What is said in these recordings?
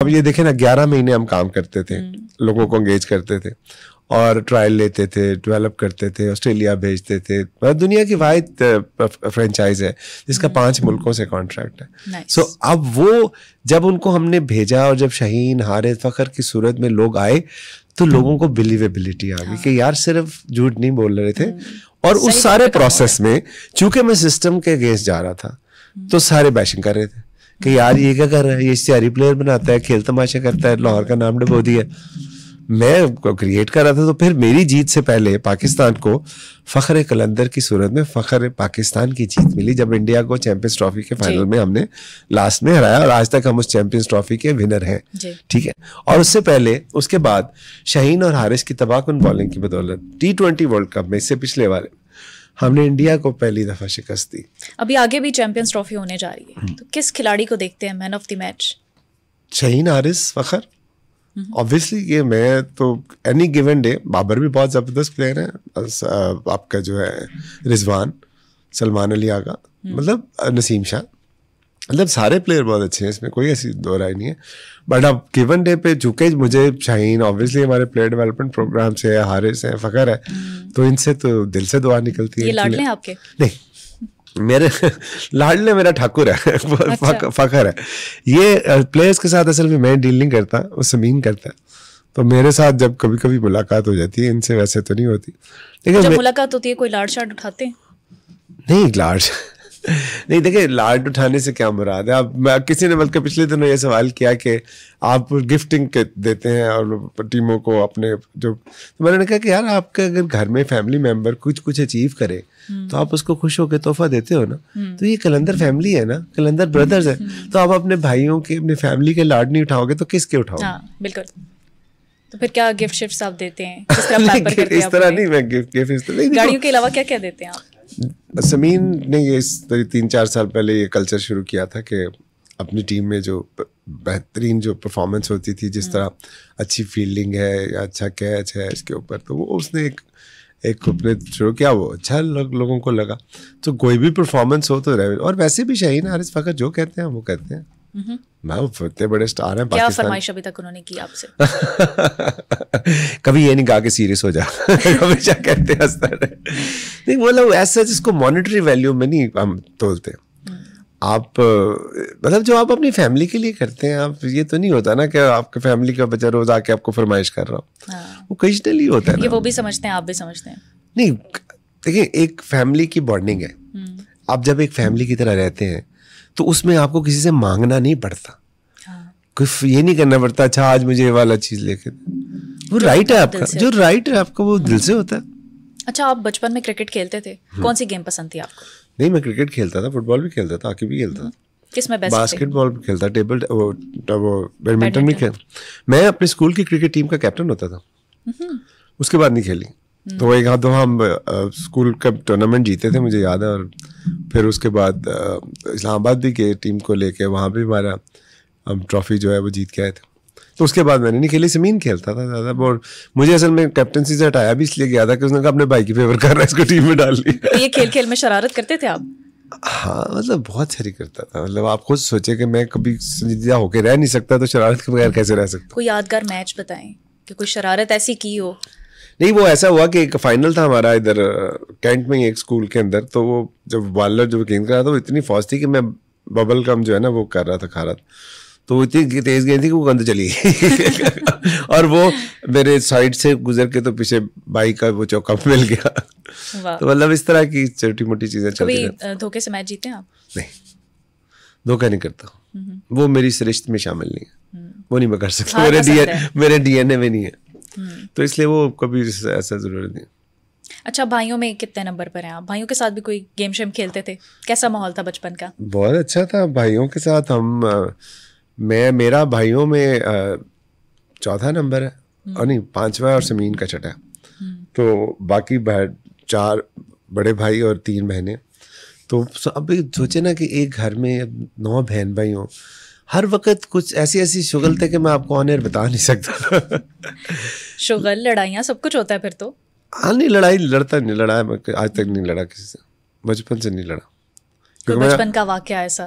اب یہ دیکھیں نا 11 مہینے ہم کام کرتے تھے, لوگوں کو انگیج کرتے تھے اور ٹرائل لیتے تھے, ڈیولپ کرتے تھے, آسٹریلیا بھیجتے تھے. دنیا کی واحد فرینچائز ہے جس کا 5 ملکوں سے کانٹریکٹ ہے. سو اب وہ جب ان کو ہم نے بھیجا اور جب شہین حارث فخر کی صورت میں لوگ آئے تو لوگوں کو بلیویبلٹی آ گئی کہ یار صرف جھوٹ نہیں بول رہے تھے. اور اس سارے پروسیس میں چونکہ میں سسٹم کے اگینسٹ جا رہا تھا تو سارے بیشنگ کر رہے تھے کہ یار یہ کیا کر رہا ہے, یہ اشتہاری پلیئر بناتا ہے, کھیل تماشا کرتا ہے, لاہور کا نام ڈبو دیا. میں کریٹ کر رہا تھا. تو پھر میری جیت سے پہلے پاکستان کو فخر قلندر کی صورت میں فخر پاکستان کی جیت ملی جب انڈیا کو چیمپئنز ٹرافی کے فائنل میں ہم نے لاسٹ میں ہرایا, اور آج تک ہم اس چیمپئنز ٹرافی کے ونر ہیں. ٹھیک ہے. اور اس سے پہلے اس کے بعد شہین اور حارث کی تباہ کن بالنگ کی بدولت T20 ورلڈ کپ میں, اس سے پچھلے والے ہم نے انڈیا کو پہلی دفعہ شکست دی. ابھی آگے بھی چیمپئنز ٹرافی ہونے جا رہی ہے, تو کس کھلاڑی کو دیکھتے ہیں مین آف دی میچ؟ شہین حارث فخر obviously. یہ میں تو اینی گیون ڈے, بابر بھی بہت زبردست پلیئر ہیں, آپ کا جو ہے رضوان, سلمان علی آغا, مطلب نسیم شاہ, مطلب سارے پلیئر بہت اچھے ہیں, اس میں کوئی ایسی دو رائے نہیں ہے. بٹ اب گیون ڈے پہ چونکہ مجھے شاہین obviously ہمارے پلیئر ڈیولپمنٹ پروگرام سے, حارث ہے, فخر ہے, تو ان سے تو دل سے دعا نکلتی ہے. یہ لاڈلے ہیں آپ کے؟ نہیں, میرے لاڈلے میرا ٹھاکر ہے, فخر ہے. یہ پلیئرس کے ساتھ اصل میں ڈیل نہیں کرتا, وہ سمین کرتا ہے. تو میرے ساتھ جب کبھی کبھی ملاقات ہو جاتی ہے, ان سے ویسے تو نہیں ہوتی. لیکن جب ملاقات ہوتی ہے کوئی لاڈ شاڈ اٹھاتے ہیں؟ نہیں, لاڈ نہیں. دیکھیں لاڈ اٹھانے سے کیا مراد ہے. اب کسی نے بلکہ پچھلے دنوں یہ سوال کیا کہ آپ گفٹنگ دیتے ہیں اور ٹیموں کو اپنے جو, تو میں نے کہا کہ یار آپ کے اگر گھر میں فیملی ممبر کچھ اچیو کرے تو آپ اس کو خوش ہو کے تحفہ دیتے ہو نا. تو یہ قلندر فیملی ہے نا, قلندر بردرز ہے, تو آپ اپنے بھائیوں کے, اپنے فیملی کے لاڈ نہیں اٹھاؤ گے تو کس کے اٹھاؤ گے؟ بالکل. تو پھر کیا گفٹ شفٹس آپ دیتے ہیں؟ کس طرح پیمپر کرتے ہیں؟ اس طرح نہیں, میں گفٹ گاڑیوں کے علاوہ کیا کیا دیتے ہیں آپ؟ سمین نے یہ 3-4 سال پہلے یہ کلچر شروع کیا تھا کہ اپنی ٹیم میں جو بہترین جو پرفارمنس ہوتی تھی, جس طرح اچھی فیلڈنگ ہے یا اچھا کیچ ہے اس کے اوپر, تو وہ اس نے ایک اپنے شروع کیا, وہ اچھا لوگوں کو لگا. تو کوئی بھی پرفارمنس ہو تو رہے. اور ویسے بھی شہین حارث فخر جو کہتے ہیں وہ کہتے ہیں. میں اتنے بڑے اسٹار ہیں کیا فرمائش ابھی تک انہوں نے کی آپ سے؟ کبھی یہ نہیں کہا کہ سیریس ہو جا, ہمیشہ کہتے ہیں ہنستا رہے. نہیں, مطلب ایسا جس کو مانیٹری ویلیو میں نہیں ہم تولتے. آپ مطلب جو آپ اپنی فیملی کے لیے کرتے ہیں, آپ یہ تو نہیں ہوتا نا کہ آپ کے فیملی کا بچہ روز آ کے آپ کو فرمائش کر رہا ہو. وہ اوکیجنلی ہوتا ہے. یہ وہ بھی سمجھتے ہیں, آپ بھی سمجھتے ہیں. نہیں, دیکھیں ایک فیملی کی بانڈنگ ہے. آپ جب ایک فیملی کی طرح رہتے ہیں تو اس میں آپ کو کسی سے مانگنا نہیں پڑتا, کوئی یہ نہیں کرنا پڑتا اچھا آج مجھے یہ والا چیز لے کے. وہ رائٹ ہے آپ کا, جو رائٹ ہے آپ کا وہ دل سے ہوتا ہے. اچھا, آپ بچپن میں کرکٹ کھیلتے تھے, کون سی گیم پسند تھی آپ کو؟ نہیں, میں کرکٹ کھیلتا تھا, فٹ بال بھی کھیلتا تھا, ہاکی بھی کھیلتا تھا. کس میں بیسٹ؟ باسکٹ بال بھی کھیلتا, ٹیبل وہ بیڈمنٹن بھی کھیل. میں اپنے اسکول کی کرکٹ ٹیم کا کیپٹن ہوتا تھا. اس کے بعد نہیں کھیلی. تو ایک آدھ دفعہ ہم اسکول کا ٹورنامنٹ جیتے تھے مجھے یاد ہے, اور پھر اس کے بعد اسلام آباد بھی گئے ٹیم کو لے کے, وہاں بھی ہمارا ہم ٹرافی جو ہے وہ جیت کے آئے تھے. تو اس کے بعد میں نے نہیں کھیلی. سمین کھیلتا تھا زیادہ, اور مجھے اصل میں کیپٹنسی سے ہٹایا بھی اس لیے گیا تھا کہ اس نے کہا اپنے بھائی کی فیور کر رہا ہے, اس کو ٹیم میں ڈال لیا. یہ کھیل کھیل میں شرارت کرتے تھے آپ؟ ہاں, مطلب بہت ساری کرتا تھا. مطلب آپ خود سوچے کہ میں کبھی سنجیدہ ہو کے رہ نہیں سکتا, تو شرارت کے بغیر کیسے رہ سکتا. کوئی یادگار میچ بتائیں کہ کوئی شرارت ایسی کی ہو. نہیں, وہ ایسا ہوا کہ ایک فائنل تھا ہمارا ادھر کینٹ میں ہی ایک اسکول کے اندر. تو وہ جب بالر جو گیند کر رہا تھا وہ اتنی فاسٹ تھی کہ میں ببل گم جو ہے نا وہ کر رہا تھا, کھا رہا تھا. تو وہ اتنی تیز گیند تھی کہ وہ گند چلی گئی اور وہ میرے سائڈ سے گزر کے تو پیچھے بائی کا وہ چوکا مل گیا. تو مطلب اس طرح کی چھوٹی موٹی چیزیں چلتی ہیں. کبھی دھوکے سے میچ جیتے ہیں آپ؟ نہیں, دھوکہ نہیں کرتا, وہ میری سرشت میں شامل نہیں ہے, وہ نہیں میں کر سکتا, میرے ڈی این اے میں نہیں ہے, تو اس لیے وہ کبھی ایسا ضرورت نہیں. اچھا, بھائیوں میں کتنے نمبر پر ہیں آپ؟ بھائیوں کے ساتھ بھی کوئی گیم شیم کھیلتے تھے؟ کیسا ماحول تھا بچپن کا؟ بہت اچھا تھا بھائیوں کے ساتھ. میرا بھائیوں میں 4تھا نمبر ہے, اور نہیں 5واں, اور سمین کا 6. تو باقی 4 بڑے بھائی اور 3 بہنیں. تو اب سوچے نا کہ ایک گھر میں 9 بہن بھائی ہوں, ہر وقت کچھ ایسی شغل تھے کہ میں آپ کو آن ایئر بتا نہیں سکتا. شغل, لڑائیاں, سب کچھ ہوتا ہے پھر تو. ہاں, نہیں لڑائی لڑتا نہیں, لڑا آج تک نہیں لڑا کسی سے, بچپن سے نہیں لڑا. کوئی بچپن کا واقعہ ایسا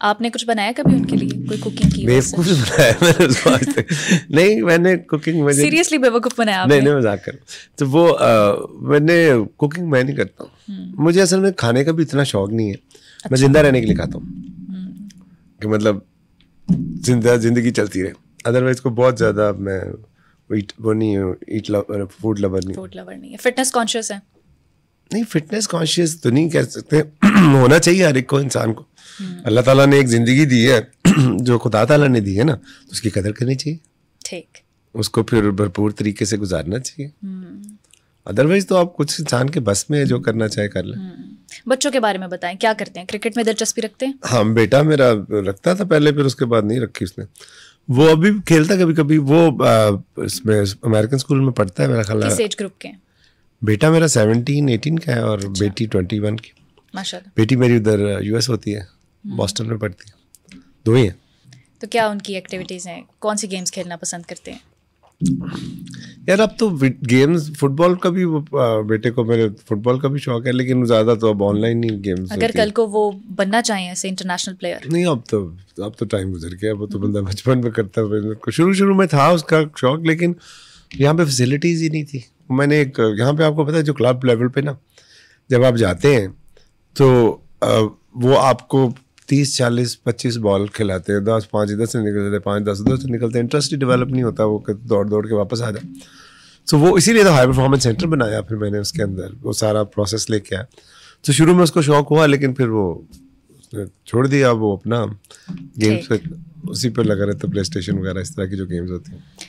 آپ نے کچھ بنایا کبھی ان کے لیے, کوئی کوکنگ کی؟ بیوقوف بنایا میں نے اس کو آج تک نہیں. میں نے کوکنگ مجھے سیریسلی بیوقوف بنایا؟ نہیں مذاق کر. تو وہ میں نے کوکنگ میں نہیں کرتا ہوں. مجھے اصل میں کھانے کا بھی اتنا شوق نہیں ہے. میں زندہ رہنے کے لیے کھاتا ہوں کہ مطلب زندگی چلتی رہے. ادروائز کو بہت زیادہ میں وہ نہیں ہوں, فوڈ لور نہیں. فٹنس کانشیس ہے؟ نہیں, فٹنس کانشیس تو نہیں کہہ سکتے. ہونا چاہیے ہر ایک کو, انسان کو. اللہ تعالیٰ نے ایک زندگی دی ہے جو خدا تعالیٰ نے دی ہے نا, تو اس کی قدر کرنی چاہیے. ٹھیک, اس کو پھر بھرپور طریقے سے گزارنا چاہیے. ادروائز تو آپ کچھ انسان کے بس میں جو کرنا چاہے کر لیں. بچوں کے بارے میں بتائیں, کیا کرتے ہیں؟ کرکٹ میں دلچسپی رکھتے ہیں؟ ہاں, بیٹا میرا رکھتا تھا پہلے, پھر اس کے بعد نہیں رکھی اس نے. وہ ابھی کھیلتا کبھی کبھی. وہ اس میں امریکن اسکول میں پڑھتا ہے میرا خیال. کس ایج گروپ کے؟ بیٹا میرا 17-18 کا ہے اور بیٹی 21 کی. ماشاءاللہ. بیٹی میری ادھر US ہوتی ہے, بoston میں پڑھتی ہے. دو ہی ہیں. تو کیا ان کی ایکٹیویٹیز ہیں؟ کون سی گیمز کھیلنا پسند کرتے ہیں؟ یار اب تو گیمز, فٹ بال کا بھی بیٹے کو میرے فٹ بال کا بھی شوق ہے, لیکن زیادہ تو اب آن لائن ہی گیمز. اگر کل کو وہ بننا چاہیں ایسے انٹرنیشنل پلیئر؟ نہیں, اب تو ٹائم گزر گیا. وہ تو بندہ بچپن میں کرتا ہے. شروع میں تھا اس کا شوق, لیکن یہاں پہ فیسلٹیز ہی نہیں تھی. میں نے ایک یہاں پہ آپ کو پتا ہے جو کلب لیول پہ نا جب آپ جاتے ہیں تو وہ آپ کو 30-40-25 بال کھلاتے ہیں. 5-10 سے نکلتے, 5-10 سے نکلتے. انٹرسٹ ہی ڈیولپ نہیں ہوتا, وہ دوڑ کے واپس آ جائے. سو وہ اسی لیے تو ہائی پرفارمنس سینٹر بنایا پھر میں نے, اس کے اندر وہ سارا پروسیس لے کے آیا. تو شروع میں اس کو شوق ہوا, لیکن پھر وہ چھوڑ دیا. وہ اپنا گیمس اسی پہ لگا رہتا, پلے اسٹیشن وغیرہ اس طرح کی جو گیمز ہوتی ہیں.